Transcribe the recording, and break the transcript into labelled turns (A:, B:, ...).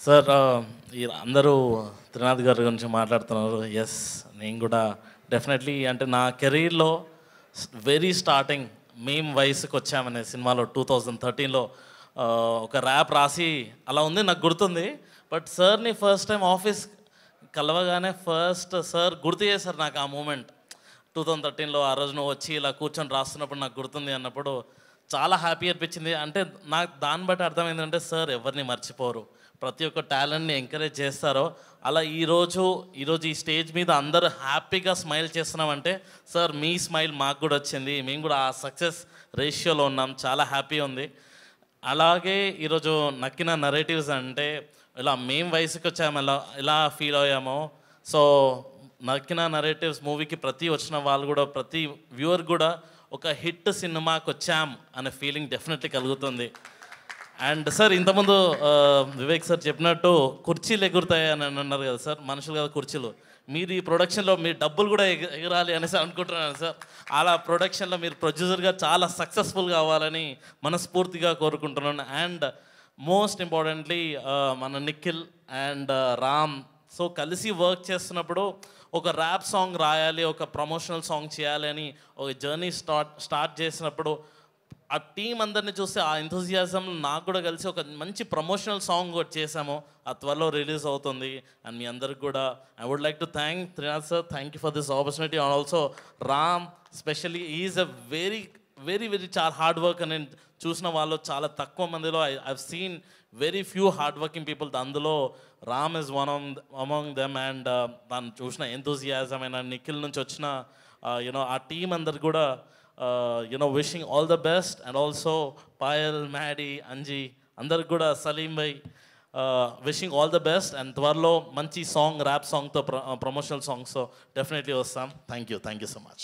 A: Sir ఈ అందరూ త్రినాథ్ గారి గురించి మాట్లాడుతున్నారు. ఎస్, నేను కూడా డెఫినెట్లీ అంటే నా కెరీర్లో వెరీ స్టార్టింగ్ మేము వయసుకు వచ్చామనే సినిమాలో 2013లో ఒక ర్యాప్ రాసి అలా ఉంది, నాకు గుర్తుంది. బట్ సార్ని ఫస్ట్ టైం ఆఫీస్ కలవగానే ఫస్ట్ సార్ గుర్తు చేశారు నాకు ఆ మూమెంట్. 2013లో ఆ రోజు నువ్వు వచ్చి ఇలా కూర్చొని రాస్తున్నప్పుడు నాకు గుర్తుంది అన్నప్పుడు చాలా హ్యాపీ అనిపించింది. అంటే నాకు దాన్ని బట్టి అర్థమైందంటే సార్ ఎవరిని మర్చిపోరు, ప్రతి ఒక్క టాలెంట్ని ఎంకరేజ్ చేస్తారో. అలా ఈరోజు ఈ స్టేజ్ మీద అందరూ హ్యాపీగా స్మైల్ చేస్తున్నామంటే సార్ మీ స్మైల్ మాకు కూడా వచ్చింది, మేము కూడా ఆ సక్సెస్ రేషియోలో ఉన్నాం, చాలా హ్యాపీ ఉంది. అలాగే ఈరోజు నక్కిన నరేటివ్స్ అంటే ఇలా మేము వయసుకి వచ్చాము ఎలా ఫీల్ అయ్యామో. సో నక్కిన నరేటివ్స్ మూవీకి ప్రతి వచ్చిన వాళ్ళు కూడా ప్రతి వ్యూవర్ కూడా ఒక హిట్ సినిమాకి వచ్చాం అనే ఫీలింగ్ డెఫినెట్లీ కలుగుతుంది. అండ్ సార్ ఇంతకుముందు వివేక్ సార్ చెప్పినట్టు కుర్చీలు ఎగురుతాయి అని అన్నారు కదా సార్, మనుషులు కదా కుర్చీలు. మీరు ఈ ప్రొడక్షన్లో మీ డబ్బులు కూడా ఎగరాలి అనేసి అనుకుంటున్నాను సార్. అలా ప్రొడక్షన్లో మీరు ప్రొడ్యూసర్గా చాలా సక్సెస్ఫుల్గా అవ్వాలని మనస్ఫూర్తిగా కోరుకుంటున్నాను. అండ్ మోస్ట్ ఇంపార్టెంట్లీ మన నిఖిల్ అండ్ రామ్ సో కలిసి వర్క్ చేస్తున్నప్పుడు ఒక ర్యాప్ సాంగ్ రాయాలి, ఒక ప్రమోషనల్ సాంగ్ చేయాలి అని ఒక జర్నీ స్టార్ట్ చేసినప్పుడు ఆ టీం అందరినీ చూస్తే ఆ ఎంథూజియాజం నాకు కూడా కలిసి ఒక మంచి ప్రమోషనల్ సాంగ్ కూడా చేసాము. ఆ త్వరలో రిలీజ్ అవుతుంది. అండ్ మీ అందరికి కూడా I would like to thank Trinath sir, thank you for this opportunity. And also Ram specially is a very very very చాలా హార్డ్ వర్క్. అని నేను చూసిన వాళ్ళు చాలా తక్కువ మందిలో I've seen very few hard working people, అందులో Ram is one among them. And దాన్ని చూసిన ఎంథూజియాజం అయిన నిఖిల్ నుంచి వచ్చిన యూనో ఆ టీం అందరికి కూడా wishing all the best. And also Payal, Maddie, Anji అందరికి కూడా సలీం భాయ్ wishing all the best. And త్వరలో మంచి సాంగ్ ర్యాప్ సాంగ్తో ప్రమోషనల్ సాంగ్స్తో డెఫినెట్లీ వస్తాం. Thank you so much.